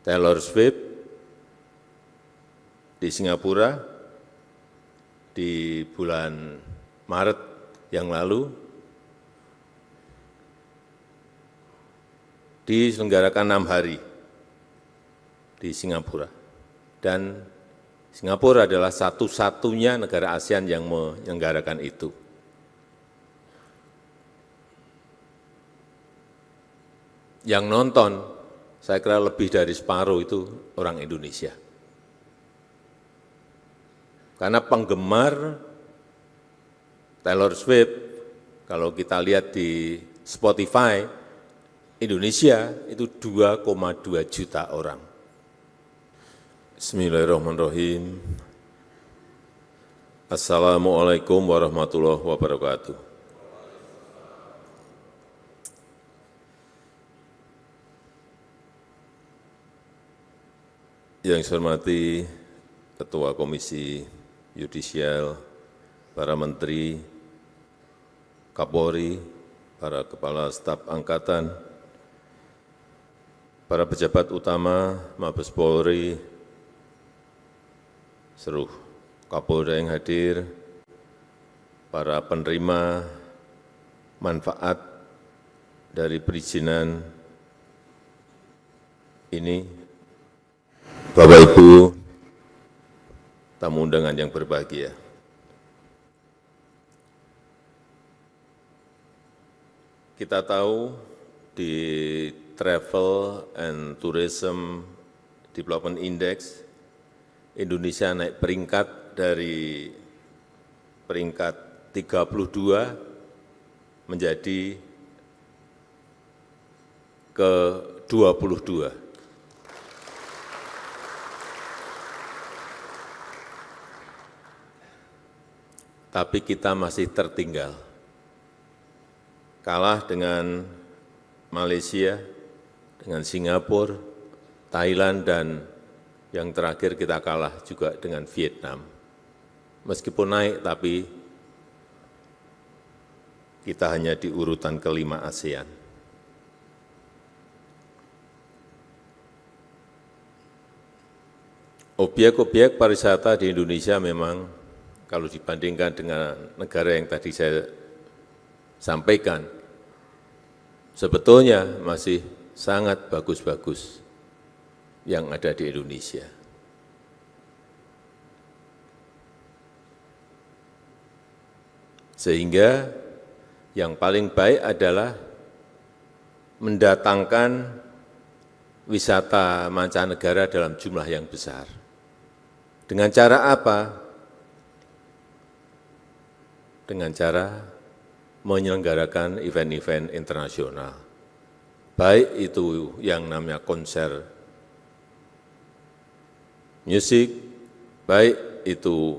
Taylor Swift di Singapura di bulan Maret yang lalu diselenggarakan 6 hari di Singapura. Dan Singapura adalah satu-satunya negara ASEAN yang menyelenggarakan itu. Yang nonton, saya kira lebih dari separuh itu orang Indonesia. Karena penggemar Taylor Swift, kalau kita lihat di Spotify, Indonesia itu 2,2 juta orang. Bismillahirrahmanirrahim. Assalamualaikum warahmatullahi wabarakatuh. Yang saya hormati Ketua Komisi Yudisial, para Menteri, Kapolri, para Kepala Staf Angkatan, para pejabat utama Mabes Polri, seluruh Kapolda yang hadir, para penerima manfaat dari perizinan ini, Bapak Ibu, tamu undangan yang berbahagia. Kita tahu di Travel and Tourism Development Index, Indonesia naik peringkat dari peringkat 32 menjadi ke 22. Tapi kita masih tertinggal, kalah dengan Malaysia, dengan Singapura, Thailand, dan yang terakhir kita kalah juga dengan Vietnam. Meskipun naik, tapi kita hanya di urutan kelima ASEAN. Obyek-obyek pariwisata di Indonesia memang kalau dibandingkan dengan negara yang tadi saya sampaikan, sebetulnya masih sangat bagus-bagus yang ada di Indonesia. Sehingga yang paling baik adalah mendatangkan wisata mancanegara dalam jumlah yang besar. Dengan cara apa? Dengan cara menyelenggarakan event-event internasional. Baik itu yang namanya konser musik, baik itu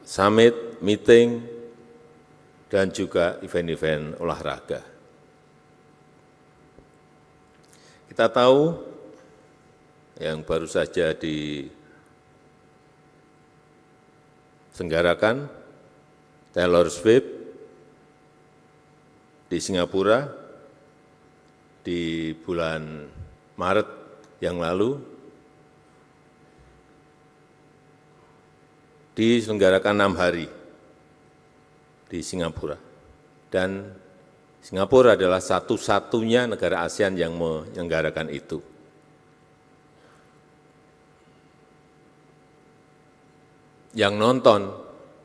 summit, meeting, dan juga event-event olahraga. Kita tahu yang baru saja diselenggarakan Taylor Swift di Singapura di bulan Maret yang lalu, diselenggarakan 6 hari di Singapura. Dan Singapura adalah satu-satunya negara ASEAN yang menyelenggarakan itu. Yang nonton,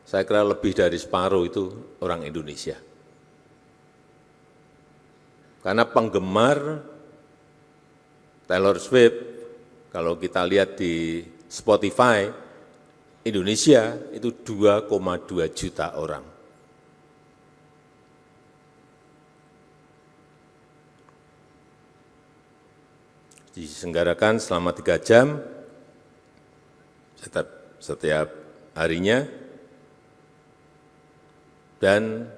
saya kira lebih dari separuh itu orang Indonesia. Karena penggemar Taylor Swift, kalau kita lihat di Spotify, Indonesia itu 2,2 juta orang. Diselenggarakan selama 3 jam setiap harinya, dan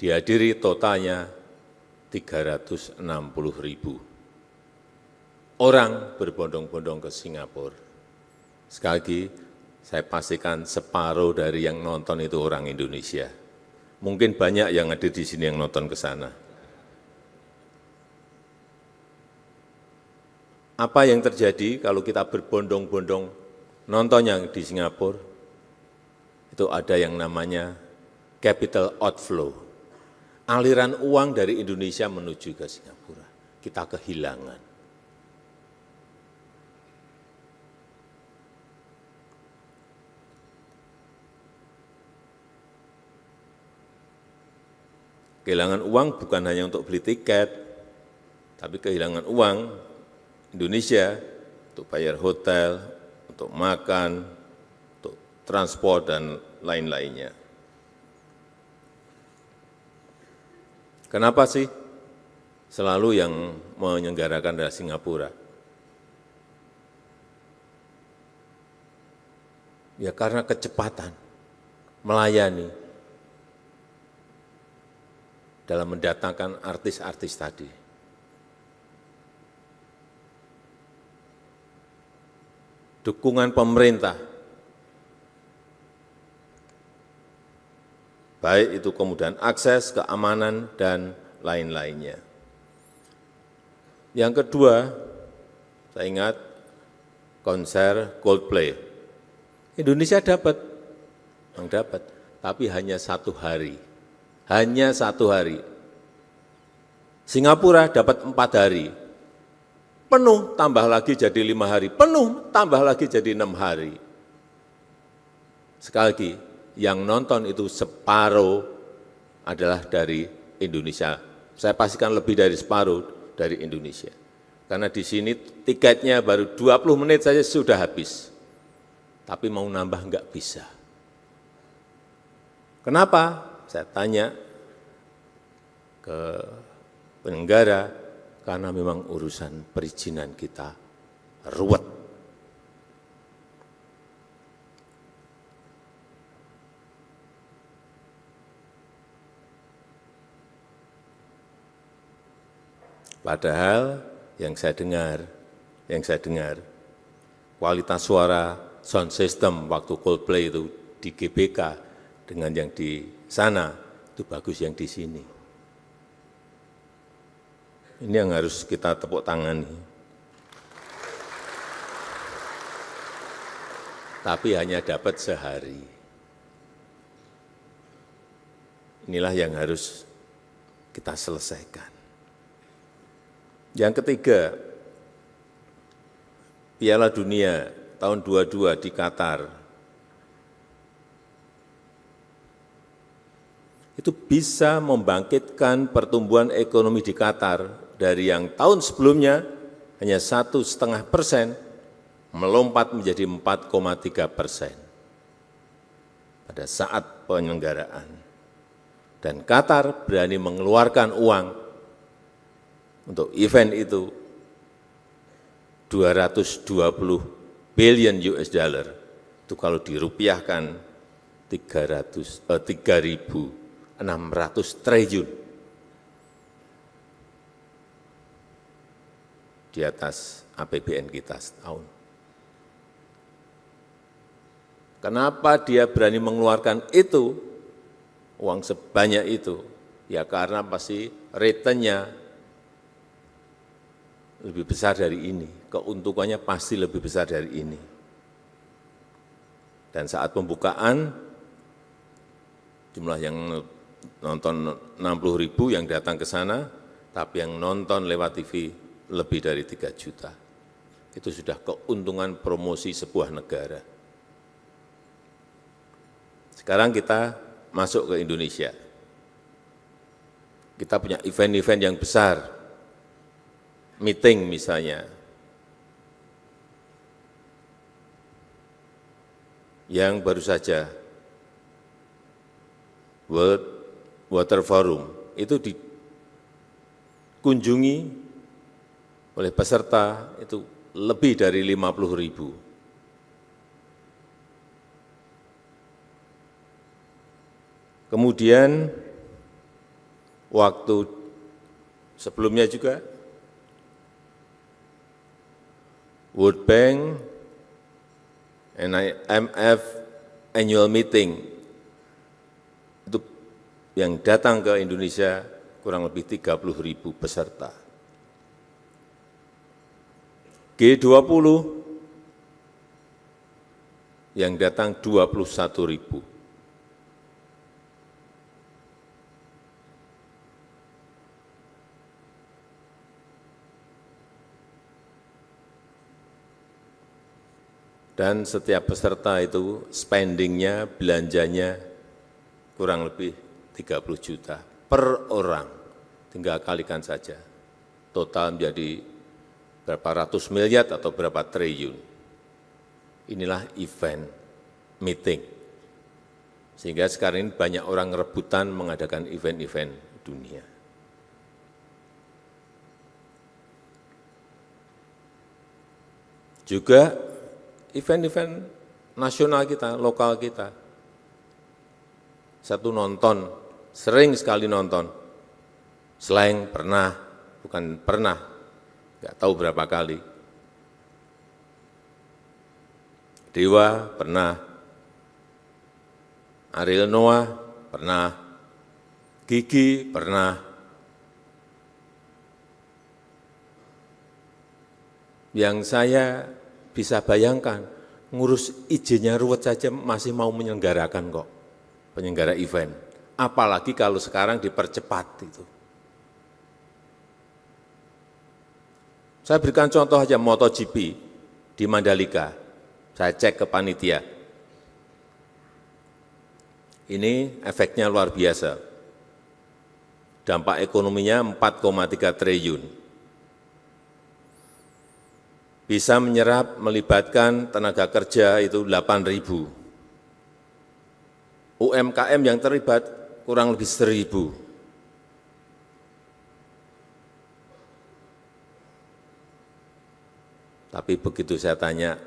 dihadiri totalnya 360.000 orang berbondong-bondong ke Singapura. Sekali lagi, saya pastikan separuh dari yang nonton itu orang Indonesia. Mungkin banyak yang hadir di sini yang nonton ke sana. apa yang terjadi kalau kita berbondong-bondong nonton yang di Singapura? Itu ada yang namanya capital outflow. Aliran uang dari Indonesia menuju ke Singapura. Kita kehilangan. Kehilangan uang bukan hanya untuk beli tiket, tapi kehilangan uang Indonesia untuk bayar hotel, untuk makan, untuk transport, dan lain-lainnya. Kenapa sih selalu yang menyelenggarakan adalah Singapura? Ya karena kecepatan melayani dalam mendatangkan artis-artis tadi. Dukungan pemerintah, baik itu kemudahan akses, keamanan, dan lain-lainnya. Yang kedua, saya ingat konser Coldplay. Indonesia dapat, tapi hanya 1 hari. Hanya 1 hari. Singapura dapat 4 hari. Penuh, tambah lagi jadi 5 hari. Penuh, tambah lagi jadi 6 hari. Sekali lagi, yang nonton itu separuh adalah dari Indonesia. Saya pastikan lebih dari separuh dari Indonesia. Karena di sini tiketnya baru 20 menit saja sudah habis. Tapi mau nambah enggak bisa. Kenapa? Saya tanya ke penyelenggara, karena memang urusan perizinan kita ruwet. Padahal yang saya dengar, kualitas suara sound system waktu Coldplay itu di GBK dengan yang di sana itu bagus yang di sini. Ini yang harus kita tepuk tangani. Tapi hanya dapat sehari. Inilah yang harus kita selesaikan. Yang ketiga, Piala Dunia tahun 22 di Qatar. Itu bisa membangkitkan pertumbuhan ekonomi di Qatar dari yang tahun sebelumnya hanya 1,5%, melompat menjadi 4,3% pada saat penyelenggaraan. Dan Qatar berani mengeluarkan uang untuk event itu 220 billion US dollar. Itu kalau dirupiahkan 3.600 triliun. Di atas APBN kita setahun. Kenapa dia berani mengeluarkan itu, uang sebanyak itu? Ya karena pasti return-nya lebih besar dari ini, keuntungannya pasti lebih besar dari ini. Dan saat pembukaan, jumlah yang nonton 60.000 yang datang ke sana, tapi yang nonton lewat TV lebih dari 3 juta. Itu sudah keuntungan promosi sebuah negara. Sekarang kita masuk ke Indonesia. Kita punya event-event yang besar, meeting misalnya, yang baru saja World Water Forum itu dikunjungi oleh peserta itu lebih dari 50.000. Kemudian waktu sebelumnya juga World Bank and IMF annual meeting itu yang datang ke Indonesia kurang lebih 30.000 peserta. G20 yang datang 21.000. Dan setiap peserta itu spendingnya, belanjanya kurang lebih 30 juta per orang. Tinggal kalikan saja. Total menjadi berapa ratus miliar atau berapa triliun. Inilah event meeting. Sehingga sekarang ini banyak orang rebutan mengadakan event-event dunia. Juga event-event nasional kita, lokal kita. Satu nonton, sering sekali nonton. Slang pernah, bukan pernah, nggak tahu berapa kali. Dewa pernah, Ariel Noah pernah, Gigi pernah, yang saya bisa bayangkan, ngurus izinnya ruwet saja masih mau menyelenggarakan kok, penyelenggara event. Apalagi kalau sekarang dipercepat itu. Saya berikan contoh aja MotoGP di Mandalika. Saya cek ke panitia. Ini efeknya luar biasa. Dampak ekonominya 4,3 triliun. Bisa menyerap, melibatkan tenaga kerja itu 8.000. UMKM yang terlibat kurang lebih 1.000. Tapi begitu saya tanya,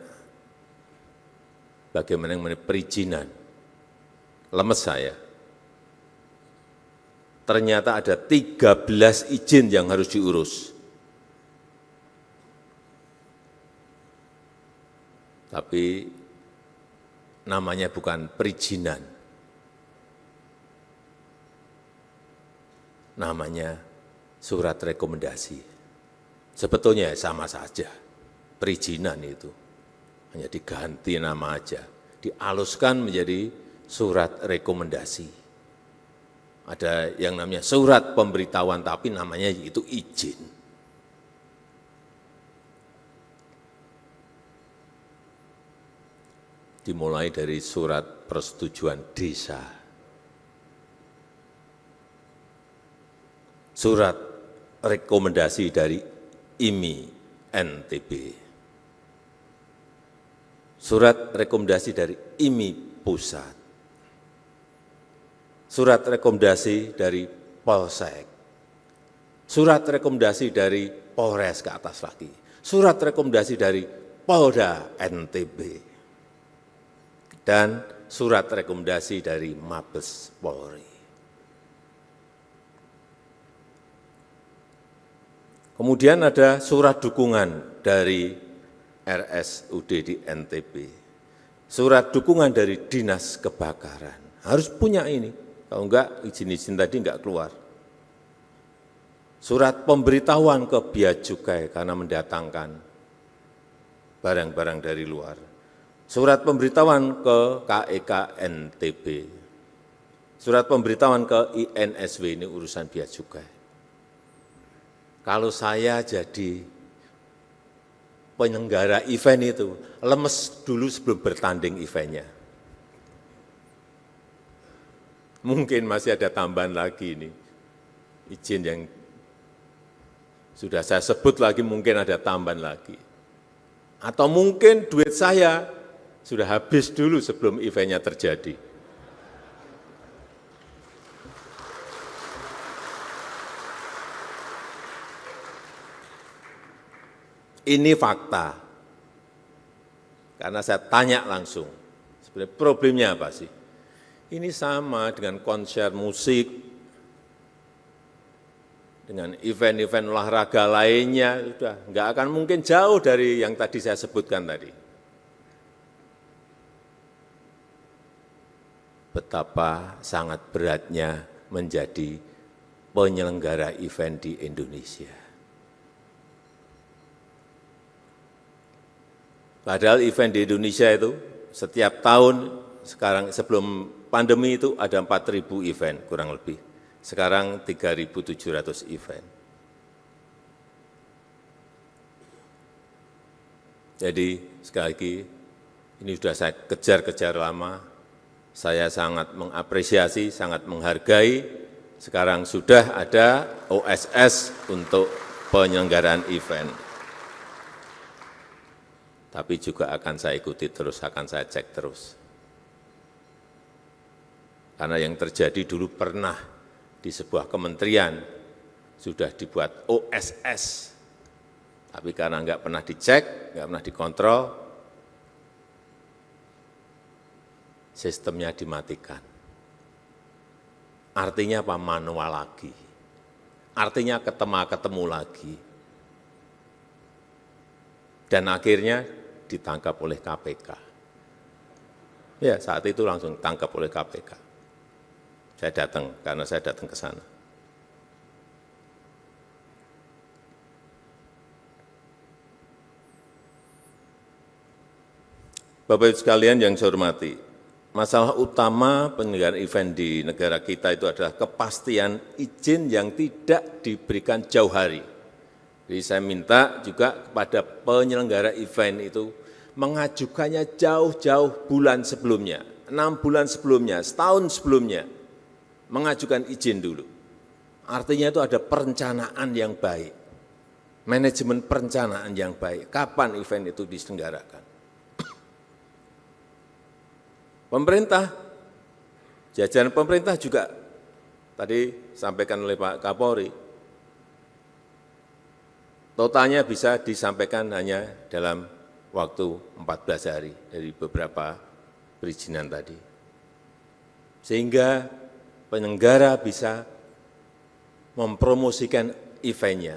bagaimana mengenai perizinan, lemes saya. Ternyata ada 13 izin yang harus diurus. Tapi namanya bukan perizinan. Namanya surat rekomendasi. Sebetulnya sama saja, perizinan itu. Hanya diganti nama aja, dialuskan menjadi surat rekomendasi. Ada yang namanya surat pemberitahuan, tapi namanya itu izin. Dimulai dari surat persetujuan desa, surat rekomendasi dari IMI NTB, surat rekomendasi dari IMI Pusat, surat rekomendasi dari Polsek, surat rekomendasi dari Polres ke atas lagi, surat rekomendasi dari Polda NTB, dan surat rekomendasi dari Mabes Polri. Kemudian ada surat dukungan dari RSUD di NTB, surat dukungan dari Dinas Kebakaran. Harus punya ini, kalau enggak izin-izin tadi enggak keluar. Surat pemberitahuan ke Bea Cukai karena mendatangkan barang-barang dari luar. Surat pemberitahuan ke KEK NTB. Surat pemberitahuan ke INSW, ini urusan Bea Cukai. Kalau saya jadi penyelenggara event itu, lemes dulu sebelum bertanding eventnya. Mungkin masih ada tambahan lagi ini, izin yang sudah saya sebut lagi mungkin ada tambahan lagi. Atau mungkin duit saya sudah habis dulu sebelum eventnya terjadi. Ini fakta. Karena saya tanya langsung, sebenarnya problemnya apa sih? Ini sama dengan konser musik, dengan event-event olahraga lainnya, sudah nggak akan mungkin jauh dari yang tadi saya sebutkan tadi. Betapa sangat beratnya menjadi penyelenggara event di Indonesia. Padahal event di Indonesia itu setiap tahun, sekarang sebelum pandemi itu ada 4.000 event kurang lebih. Sekarang 3.700 event. Jadi sekali lagi, ini sudah saya kejar-kejar lama, saya sangat mengapresiasi, sangat menghargai, sekarang sudah ada OSS untuk penyelenggaraan event. Tapi juga akan saya ikuti terus, akan saya cek terus. Karena yang terjadi dulu pernah di sebuah kementerian sudah dibuat OSS, tapi karena nggak pernah dicek, nggak pernah dikontrol, sistemnya dimatikan. Artinya apa? Manual lagi. Artinya ketemu lagi. Dan akhirnya ditangkap oleh KPK. Ya, saat itu langsung ditangkap oleh KPK. Saya datang, karena saya datang ke sana. Bapak Ibu sekalian yang saya hormati, masalah utama penyelenggaraan event di negara kita itu adalah kepastian izin yang tidak diberikan jauh hari. Jadi saya minta juga kepada penyelenggara event itu mengajukannya jauh-jauh bulan sebelumnya, 6 bulan sebelumnya, setahun sebelumnya, mengajukan izin dulu. Artinya itu ada perencanaan yang baik, manajemen perencanaan yang baik, kapan event itu diselenggarakan. Pemerintah, jajaran pemerintah juga tadi sampaikan oleh Pak Kapolri, totalnya bisa disampaikan hanya dalam waktu 14 hari dari beberapa perizinan tadi. Sehingga penyelenggara bisa mempromosikan eventnya,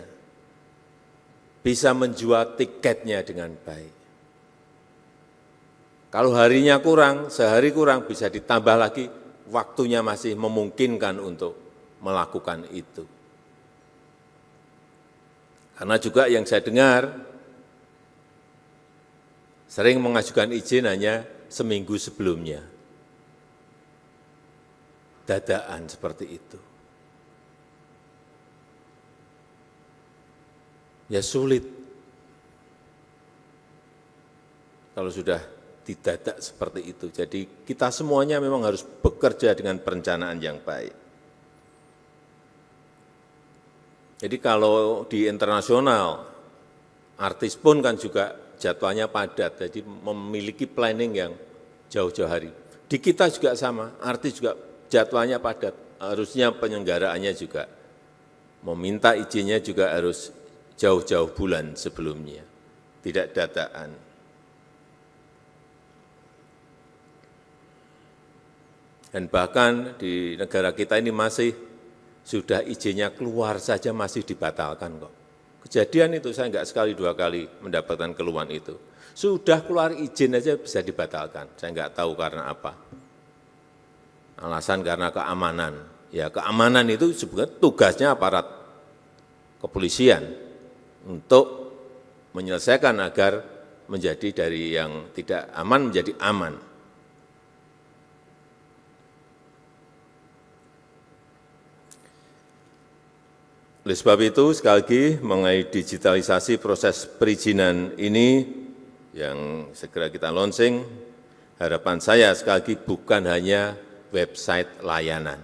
bisa menjual tiketnya dengan baik. Kalau harinya kurang, sehari kurang, bisa ditambah lagi, waktunya masih memungkinkan untuk melakukan itu. Karena juga yang saya dengar, sering mengajukan izin hanya seminggu sebelumnya. Dadaan seperti itu. Ya sulit. Kalau sudah didadak seperti itu. Jadi kita semuanya memang harus bekerja dengan perencanaan yang baik. Jadi kalau di internasional, artis pun kan juga jadwalnya padat, jadi memiliki planning yang jauh-jauh hari. Di kita juga sama, artis juga jadwalnya padat, harusnya penyelenggaraannya juga meminta izinnya juga harus jauh-jauh bulan sebelumnya, tidak dadakan. Dan bahkan di negara kita ini masih sudah izinnya keluar saja masih dibatalkan kok. Kejadian itu saya enggak sekali dua kali mendapatkan keluhan itu. Sudah keluar izin aja bisa dibatalkan. Saya enggak tahu karena apa. Alasan karena keamanan. Ya keamanan itu sebenarnya tugasnya aparat kepolisian untuk menyelesaikan agar menjadi dari yang tidak aman menjadi aman. Oleh sebab itu, sekali lagi mengenai digitalisasi proses perizinan ini yang segera kita launching, harapan saya sekali lagi bukan hanya website layanan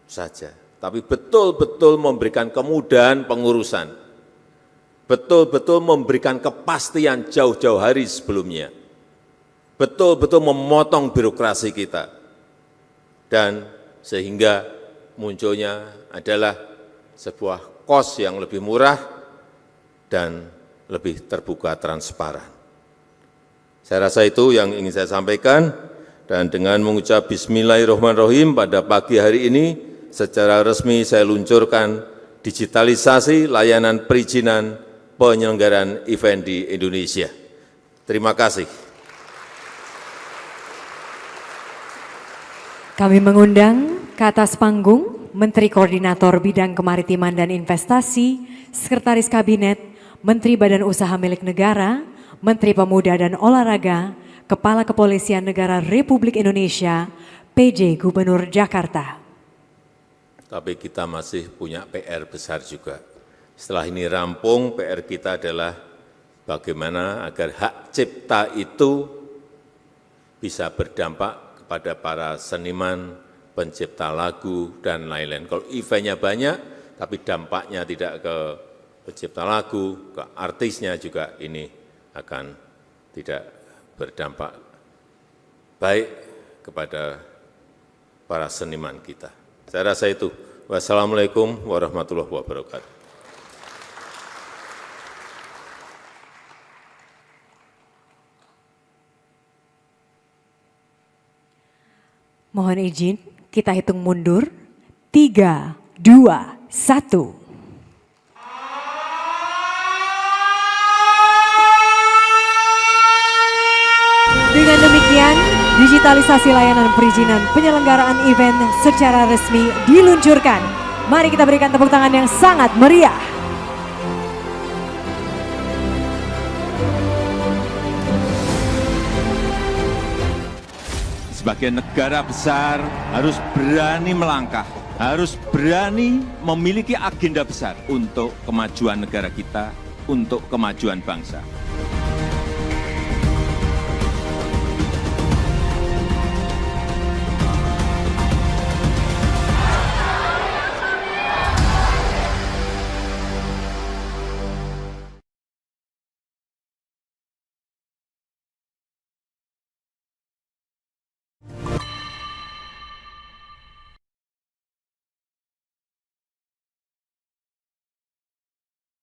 saja, tapi betul-betul memberikan kemudahan pengurusan, betul-betul memberikan kepastian jauh-jauh hari sebelumnya, betul-betul memotong birokrasi kita, dan sehingga munculnya adalah sebuah kos yang lebih murah dan lebih terbuka transparan. Saya rasa itu yang ingin saya sampaikan, dan dengan mengucap Bismillahirrahmanirrahim pada pagi hari ini secara resmi saya luncurkan digitalisasi layanan perizinan penyelenggaraan event di Indonesia. Terima kasih. Kami mengundang ke atas panggung Menteri Koordinator Bidang Kemaritiman dan Investasi, Sekretaris Kabinet, Menteri Badan Usaha Milik Negara, Menteri Pemuda dan Olahraga, Kepala Kepolisian Negara Republik Indonesia, PJ Gubernur Jakarta. Tapi kita masih punya PR besar juga. Setelah ini rampung, PR kita adalah bagaimana agar hak cipta itu bisa berdampak kepada para seniman, pencipta lagu, dan lain-lain. Kalau eventnya banyak, tapi dampaknya tidak ke pencipta lagu, ke artisnya juga, ini akan tidak berdampak baik kepada para seniman kita. Saya rasa itu. Wassalamualaikum warahmatullahi wabarakatuh. Mohon izin, kita hitung mundur. 3, 2, 1. Dengan demikian, digitalisasi layanan perizinan penyelenggaraan event secara resmi diluncurkan. Mari kita berikan tepuk tangan yang sangat meriah. Sebagai negara besar harus berani melangkah, harus berani memiliki agenda besar untuk kemajuan negara kita, untuk kemajuan bangsa.